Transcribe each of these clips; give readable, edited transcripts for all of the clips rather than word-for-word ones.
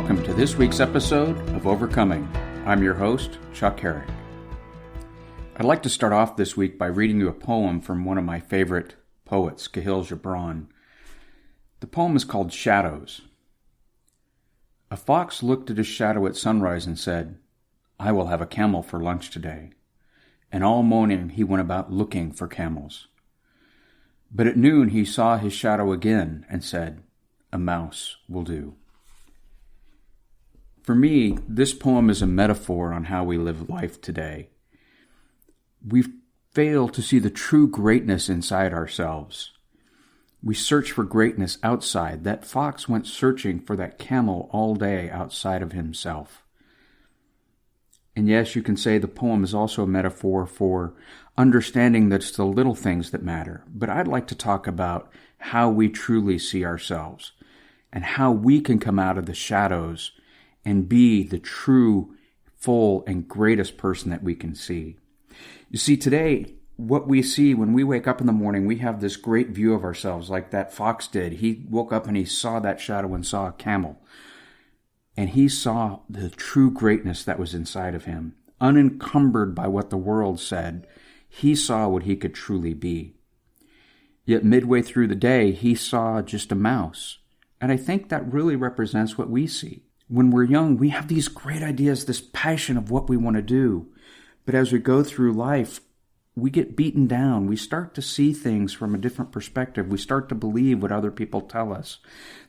welcome to this week's episode of Overcoming. I'm your host, Chuck Herrick. I'd like to start off this week by reading you a poem from one of my favorite poets, Kahlil Gibran. The poem is called Shadows. A fox looked at his shadow at sunrise and said, "I will have a camel for lunch today." And all morning he went about looking for camels. But at noon he saw his shadow again and said, "A mouse will do." For me, this poem is a metaphor on how we live life today. We fail to see the true greatness inside ourselves. We search for greatness outside. That fox went searching for that camel all day outside of himself. And yes, you can say the poem is also a metaphor for understanding that it's the little things that matter. But I'd like to talk about how we truly see ourselves and how we can come out of the shadows and be the true, full, and greatest person that we can see. You see, today, what we see when we wake up in the morning, we have this great view of ourselves like that fox did. He woke up and he saw that shadow and saw a camel. And he saw the true greatness that was inside of him. Unencumbered by what the world said, he saw what he could truly be. Yet midway through the day, he saw just a mouse. And I think that really represents what we see. When we're young, we have these great ideas, this passion of what we want to do. But as we go through life, we get beaten down. We start to see things from a different perspective. We start to believe what other people tell us,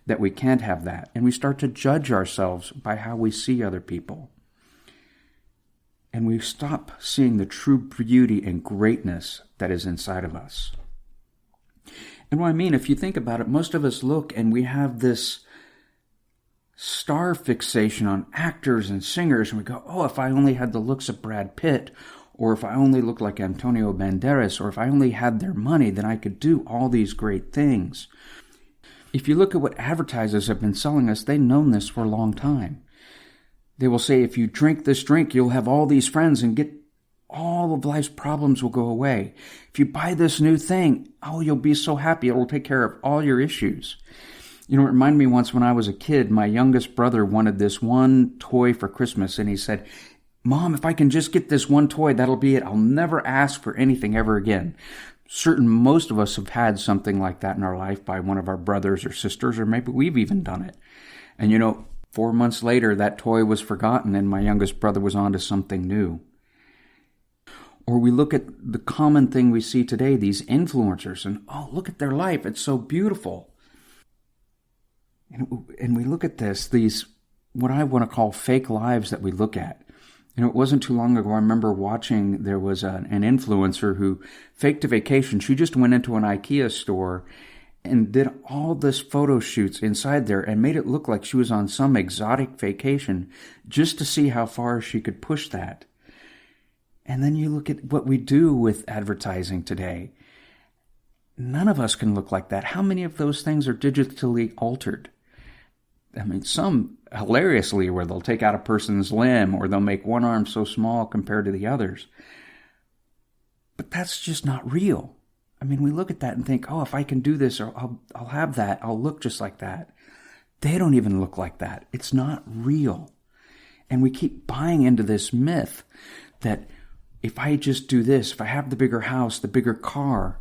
that we can't have that. And we start to judge ourselves by how we see other people. And we stop seeing the true beauty and greatness that is inside of us. And what I mean, if you think about it, most of us look and we have this star fixation on actors and singers, and we go, oh, if I only had the looks of Brad Pitt, or if I only looked like Antonio Banderas, or if I only had their money, then I could do all these great things. If you look at what advertisers have been selling us, they've known this for a long time. They will say, if you drink this drink, you'll have all these friends and get all of life's problems will go away. If you buy this new thing, oh, you'll be so happy. It will take care of all your issues. You know, it reminded me once when I was a kid, my youngest brother wanted this one toy for Christmas, and he said, "Mom, if I can just get this one toy, that'll be it. I'll never ask for anything ever again." Most of us have had something like that in our life by one of our brothers or sisters, or maybe we've even done it. And 4 months later, that toy was forgotten, and my youngest brother was on to something new. Or we look at the common thing we see today, these influencers, and oh, look at their life. It's so beautiful. And we look at these, what I want to call fake lives that we look at. It wasn't too long ago, I remember watching, there was an influencer who faked a vacation. She just went into an IKEA store and did all this photo shoots inside there and made it look like she was on some exotic vacation just to see how far she could push that. And then you look at what we do with advertising today. None of us can look like that. How many of those things are digitally altered? I mean, some hilariously where they'll take out a person's limb or they'll make one arm so small compared to the others. But that's just not real. I mean, we look at that and think, oh, if I can do this or I'll have that, I'll look just like that. They don't even look like that. It's not real. And we keep buying into this myth that if I just do this, if I have the bigger house, the bigger car,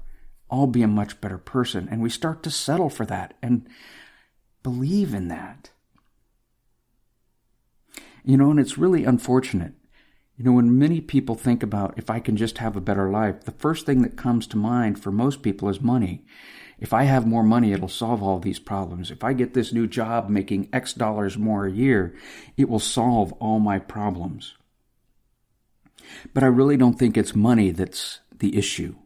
I'll be a much better person. And we start to settle for that and believe in that. And it's really unfortunate. When many people think about if I can just have a better life, the first thing that comes to mind for most people is money. If I have more money, it'll solve all these problems. If I get this new job making X dollars more a year, it will solve all my problems. But I really don't think it's money that's the issue.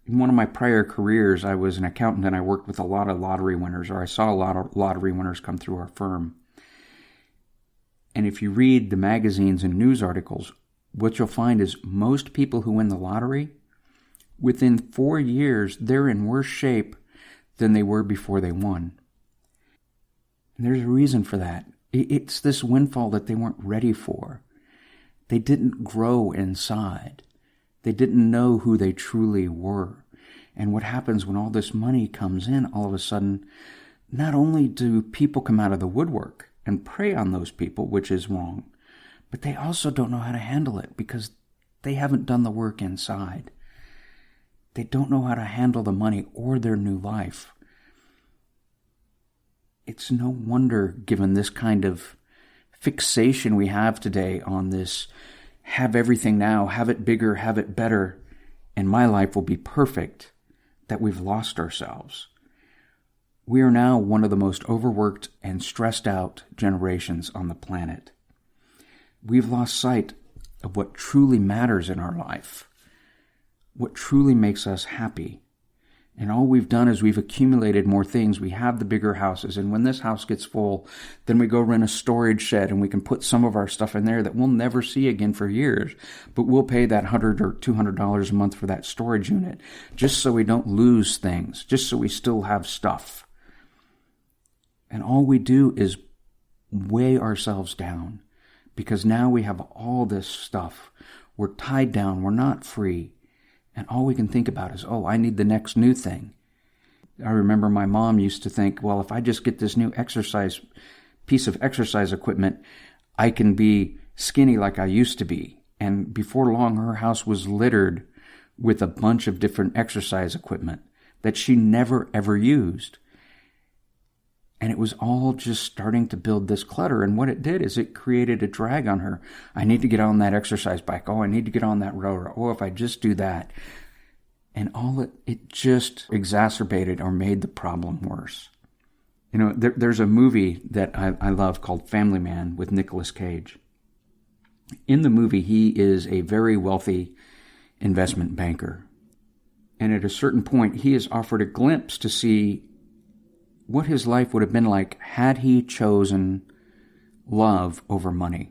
In one of my prior careers, I was an accountant and I worked with a lot of lottery winners, or I saw a lot of lottery winners come through our firm. And if you read the magazines and news articles, what you'll find is most people who win the lottery, within 4 years, they're in worse shape than they were before they won. And there's a reason for that. It's this windfall that they weren't ready for. They didn't grow inside. They didn't know who they truly were. And what happens when all this money comes in, all of a sudden, not only do people come out of the woodwork and prey on those people, which is wrong, but they also don't know how to handle it because they haven't done the work inside. They don't know how to handle the money or their new life. It's no wonder, given this kind of fixation we have today on this, have everything now, have it bigger, have it better, and my life will be perfect, that we've lost ourselves. We are now one of the most overworked and stressed out generations on the planet. We've lost sight of what truly matters in our life, what truly makes us happy. And all we've done is we've accumulated more things. We have the bigger houses, and when this house gets full, then we go rent a storage shed and we can put some of our stuff in there that we'll never see again for years. But we'll pay that $100 or $200 a month for that storage unit just so we don't lose things, just so we still have stuff. And all we do is weigh ourselves down because now we have all this stuff. We're tied down. We're not free. And all we can think about is, I need the next new thing. I remember my mom used to think, well, if I just get this new piece of exercise equipment, I can be skinny like I used to be. And before long, her house was littered with a bunch of different exercise equipment that she never, ever used. And it was all just starting to build this clutter. And what it did is it created a drag on her. I need to get on that exercise bike. I need to get on that rower. If I just do that. And it just exacerbated or made the problem worse. There's a movie that I love called Family Man with Nicolas Cage. In the movie, he is a very wealthy investment banker. And at a certain point, he is offered a glimpse to see what his life would have been like had he chosen love over money.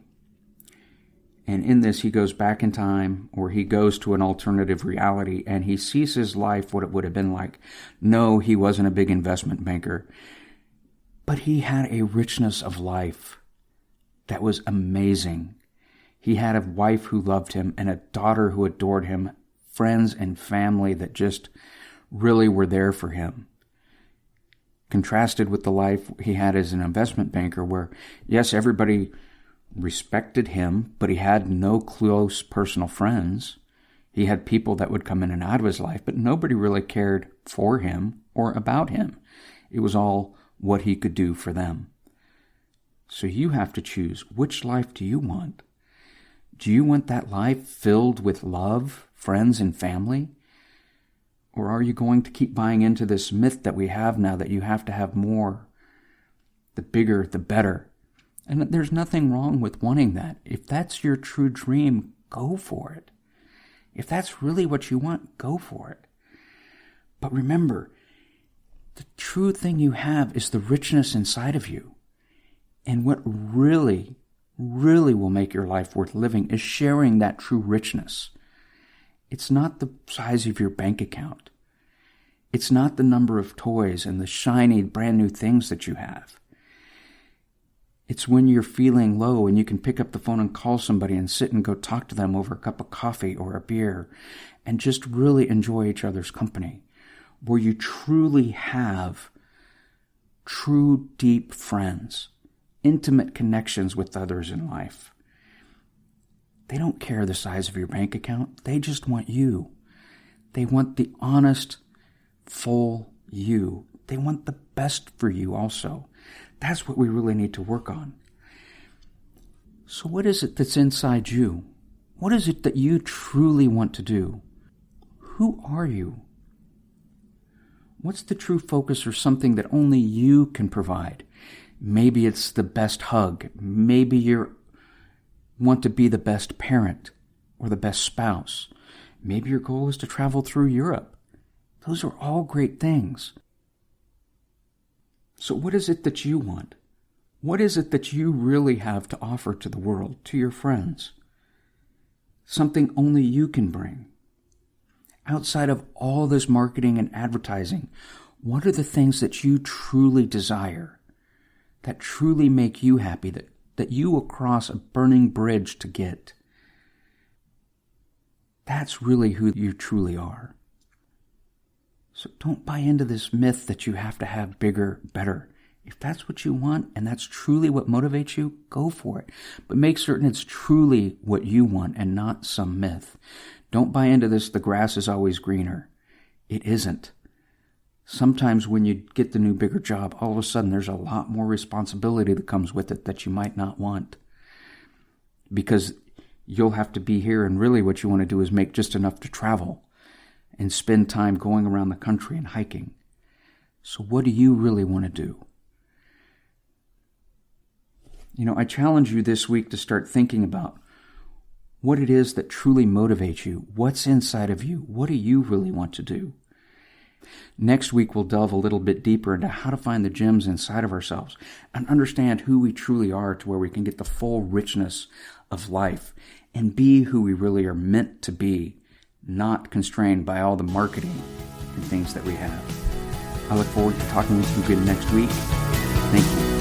And in this, he goes back in time, or he goes to an alternative reality, and he sees his life, what it would have been like. No, he wasn't a big investment banker, but he had a richness of life that was amazing. He had a wife who loved him and a daughter who adored him, friends and family that just really were there for him. Contrasted with the life he had as an investment banker where, yes, everybody respected him, but he had no close personal friends. He had people that would come in and out of his life, but nobody really cared for him or about him. It was all what he could do for them. So you have to choose, which life do you want? Do you want that life filled with love, friends, and family? Or are you going to keep buying into this myth that we have now that you have to have more, the bigger, the better? And there's nothing wrong with wanting that. If that's your true dream, go for it. If that's really what you want, go for it. But remember, the true thing you have is the richness inside of you. And what really, really will make your life worth living is sharing that true richness. It's not the size of your bank account. It's not the number of toys and the shiny, brand new things that you have. It's when you're feeling low and you can pick up the phone and call somebody and sit and go talk to them over a cup of coffee or a beer and just really enjoy each other's company, where you truly have true, deep friends, intimate connections with others in life. They don't care the size of your bank account. They just want you. They want the honest, full you. They want the best for you also. That's what we really need to work on. So what is it that's inside you? What is it that you truly want to do? Who are you? What's the true focus or something that only you can provide? Maybe it's the best hug. Maybe you want to be the best parent or the best spouse. Maybe your goal is to travel through Europe. Those are all great things. So what is it that you want? What is it that you really have to offer to the world, to your friends? Something only you can bring. Outside of all this marketing and advertising, what are the things that you truly desire, that truly make you happy, that you will cross a burning bridge to get? That's really who you truly are. So don't buy into this myth that you have to have bigger, better. If that's what you want and that's truly what motivates you, go for it. But make certain it's truly what you want and not some myth. Don't buy into this, the grass is always greener. It isn't. Sometimes when you get the new, bigger job, all of a sudden there's a lot more responsibility that comes with it that you might not want. Because you'll have to be here, and really what you want to do is make just enough to travel and spend time going around the country and hiking. So what do you really want to do? I challenge you this week to start thinking about what it is that truly motivates you. What's inside of you? What do you really want to do? Next week, we'll delve a little bit deeper into how to find the gems inside of ourselves and understand who we truly are, to where we can get the full richness of life and be who we really are meant to be, not constrained by all the marketing and things that we have. I look forward to talking with you again next week. Thank you.